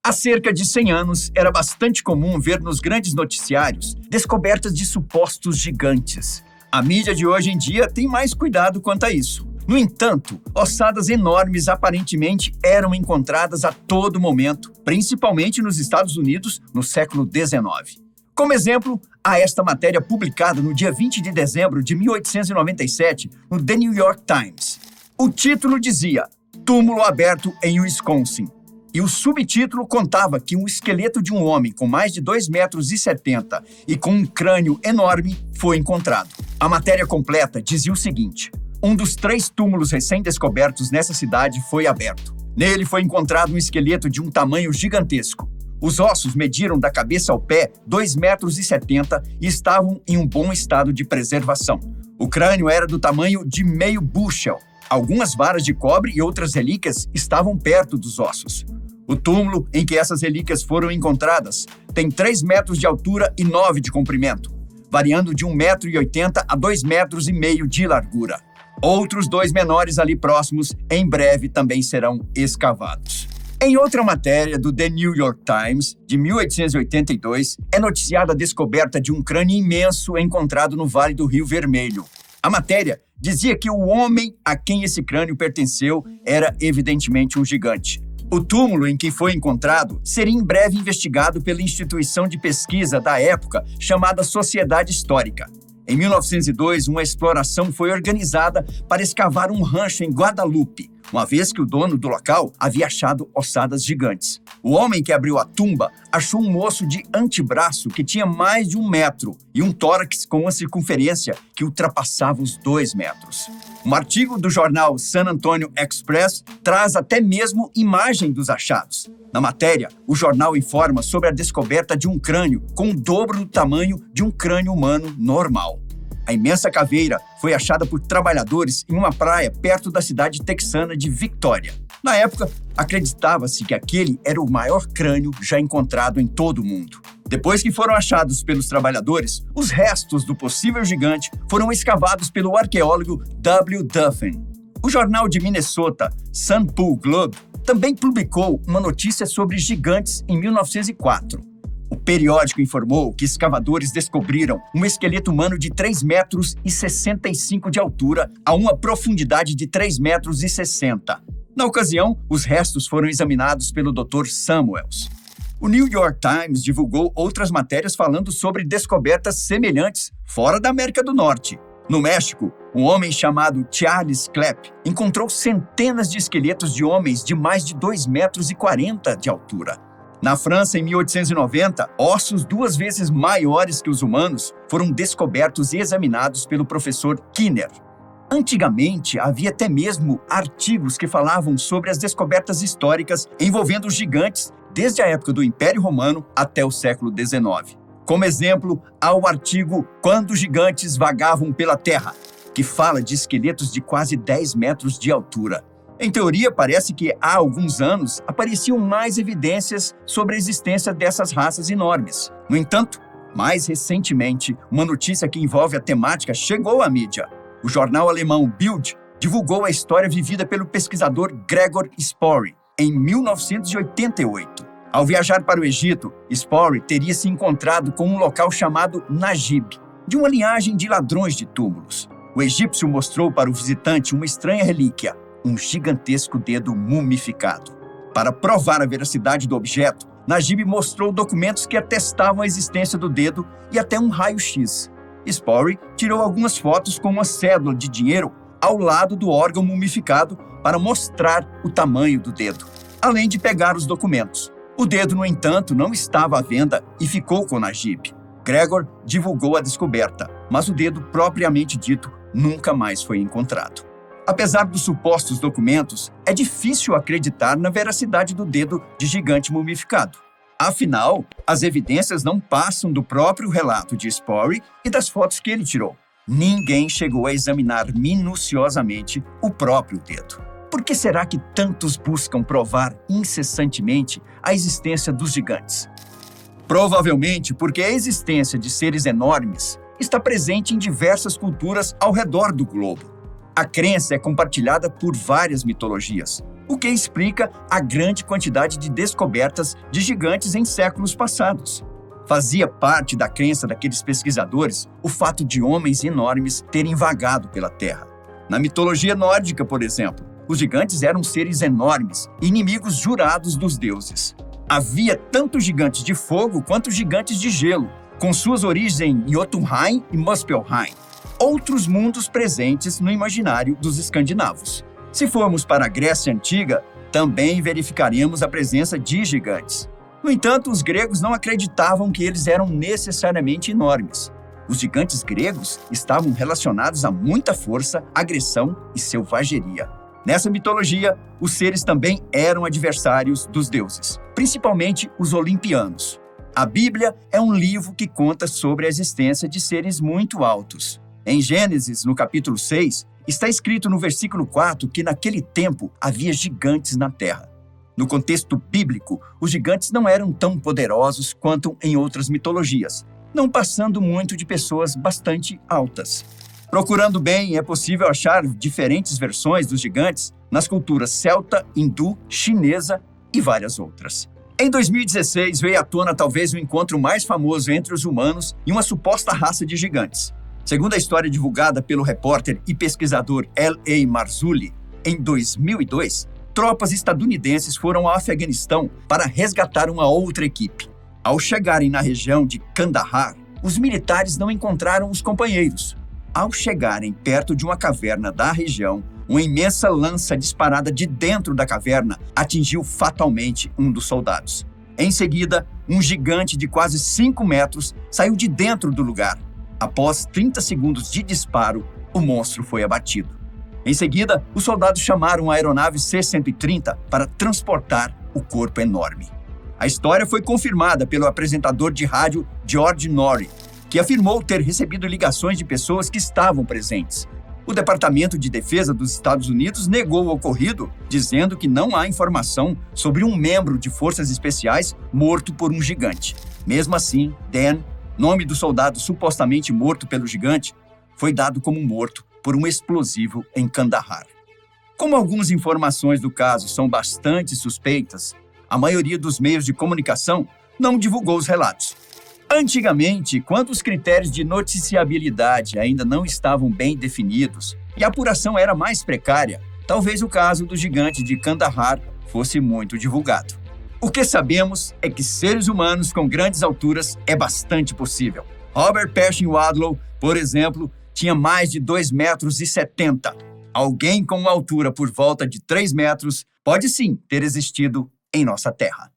Há cerca de 100 anos, era bastante comum ver nos grandes noticiários descobertas de supostos gigantes. A mídia de hoje em dia tem mais cuidado quanto a isso. No entanto, ossadas enormes aparentemente eram encontradas a todo momento, principalmente nos Estados Unidos no século XIX. Como exemplo, há esta matéria publicada no dia 20 de dezembro de 1897 no The New York Times. O título dizia "Túmulo aberto em Wisconsin". E o subtítulo contava que um esqueleto de um homem com mais de 2,70 m e com um crânio enorme foi encontrado. A matéria completa dizia o seguinte: um dos 3 túmulos recém-descobertos nessa cidade foi aberto. Nele foi encontrado um esqueleto de um tamanho gigantesco. Os ossos mediram da cabeça ao pé 2,70 m e estavam em um bom estado de preservação. O crânio era do tamanho de meio bushel. Algumas varas de cobre e outras relíquias estavam perto dos ossos. O túmulo em que essas relíquias foram encontradas tem 3 metros de altura e 9 de comprimento, variando de 1,80 m a 2,5 m de largura. Outros 2 menores ali próximos em breve também serão escavados. Em outra matéria do The New York Times, de 1882, é noticiada a descoberta de um crânio imenso encontrado no Vale do Rio Vermelho. A matéria dizia que o homem a quem esse crânio pertenceu era evidentemente um gigante. O túmulo em que foi encontrado seria em breve investigado pela instituição de pesquisa da época chamada Sociedade Histórica. Em 1902, uma exploração foi organizada para escavar um rancho em Guadalupe, uma vez que o dono do local havia achado ossadas gigantes. O homem que abriu a tumba achou um osso de antebraço que tinha mais de 1 metro e um tórax com uma circunferência que ultrapassava os 2 metros. Um artigo do jornal San Antonio Express traz até mesmo imagem dos achados. Na matéria, o jornal informa sobre a descoberta de um crânio com o dobro do tamanho de um crânio humano normal. A imensa caveira foi achada por trabalhadores em uma praia perto da cidade texana de Victoria. Na época, acreditava-se que aquele era o maior crânio já encontrado em todo o mundo. Depois que foram achados pelos trabalhadores, os restos do possível gigante foram escavados pelo arqueólogo W. Duffin. O jornal de Minnesota, St. Paul Globe, também publicou uma notícia sobre gigantes em 1904. O periódico informou que escavadores descobriram um esqueleto humano de 3,65 m de altura a uma profundidade de 3,60 m. Na ocasião, os restos foram examinados pelo Dr. Samuels. O New York Times divulgou outras matérias falando sobre descobertas semelhantes fora da América do Norte. No México, um homem chamado Charles Clapp encontrou centenas de esqueletos de homens de mais de 2,40 m de altura. Na França, em 1890, ossos 2 vezes maiores que os humanos foram descobertos e examinados pelo professor Kinner. Antigamente, havia até mesmo artigos que falavam sobre as descobertas históricas envolvendo os gigantes desde a época do Império Romano até o século XIX. Como exemplo, há o artigo Quando os Gigantes Vagavam pela Terra, que fala de esqueletos de quase 10 metros de altura. Em teoria, parece que há alguns anos apareciam mais evidências sobre a existência dessas raças enormes. No entanto, mais recentemente, uma notícia que envolve a temática chegou à mídia. O jornal alemão Bild divulgou a história vivida pelo pesquisador Gregor Spory em 1988. Ao viajar para o Egito, Spory teria se encontrado com um local chamado Najib, de uma linhagem de ladrões de túmulos. O egípcio mostrou para o visitante uma estranha relíquia, um gigantesco dedo mumificado. Para provar a veracidade do objeto, Najib mostrou documentos que atestavam a existência do dedo e até um raio-x. Spory tirou algumas fotos com uma cédula de dinheiro ao lado do órgão mumificado para mostrar o tamanho do dedo, além de pegar os documentos. O dedo, no entanto, não estava à venda e ficou com Najib. Gregor divulgou a descoberta, mas o dedo propriamente dito nunca mais foi encontrado. Apesar dos supostos documentos, é difícil acreditar na veracidade do dedo de gigante mumificado. Afinal, as evidências não passam do próprio relato de Spory e das fotos que ele tirou. Ninguém chegou a examinar minuciosamente o próprio dedo. Por que será que tantos buscam provar incessantemente a existência dos gigantes? Provavelmente porque a existência de seres enormes está presente em diversas culturas ao redor do globo. A crença é compartilhada por várias mitologias, o que explica a grande quantidade de descobertas de gigantes em séculos passados. Fazia parte da crença daqueles pesquisadores o fato de homens enormes terem vagado pela Terra. Na mitologia nórdica, por exemplo, os gigantes eram seres enormes, inimigos jurados dos deuses. Havia tanto gigantes de fogo quanto gigantes de gelo, com suas origens em Jotunheim e Muspelheim, outros mundos presentes no imaginário dos escandinavos. Se formos para a Grécia Antiga, também verificaremos a presença de gigantes. No entanto, os gregos não acreditavam que eles eram necessariamente enormes. Os gigantes gregos estavam relacionados a muita força, agressão e selvageria. Nessa mitologia, os seres também eram adversários dos deuses, principalmente os olimpianos. A Bíblia é um livro que conta sobre a existência de seres muito altos. Em Gênesis, no capítulo 6, está escrito no versículo 4 que naquele tempo havia gigantes na terra. No contexto bíblico, os gigantes não eram tão poderosos quanto em outras mitologias, não passando muito de pessoas bastante altas. Procurando bem, é possível achar diferentes versões dos gigantes nas culturas celta, hindu, chinesa e várias outras. Em 2016, veio à tona talvez o encontro mais famoso entre os humanos e uma suposta raça de gigantes. Segundo a história divulgada pelo repórter e pesquisador L.A. Marzulli, em 2002, tropas estadunidenses foram ao Afeganistão para resgatar uma outra equipe. Ao chegarem na região de Kandahar, os militares não encontraram os companheiros. Ao chegarem perto de uma caverna da região, uma imensa lança disparada de dentro da caverna atingiu fatalmente um dos soldados. Em seguida, um gigante de quase 5 metros saiu de dentro do lugar. Após 30 segundos de disparo, o monstro foi abatido. Em seguida, os soldados chamaram a aeronave C-130 para transportar o corpo enorme. A história foi confirmada pelo apresentador de rádio George Noory, que afirmou ter recebido ligações de pessoas que estavam presentes. O Departamento de Defesa dos Estados Unidos negou o ocorrido, dizendo que não há informação sobre um membro de forças especiais morto por um gigante. Mesmo assim, Dan, nome do soldado supostamente morto pelo gigante, foi dado como morto por um explosivo em Kandahar. Como algumas informações do caso são bastante suspeitas, a maioria dos meios de comunicação não divulgou os relatos. Antigamente, quando os critérios de noticiabilidade ainda não estavam bem definidos e a apuração era mais precária, talvez o caso do gigante de Kandahar fosse muito divulgado. O que sabemos é que seres humanos com grandes alturas é bastante possível. Robert Pershing Wadlow, por exemplo, tinha mais de 2,70 metros. Alguém com uma altura por volta de 3 metros pode sim ter existido em nossa Terra.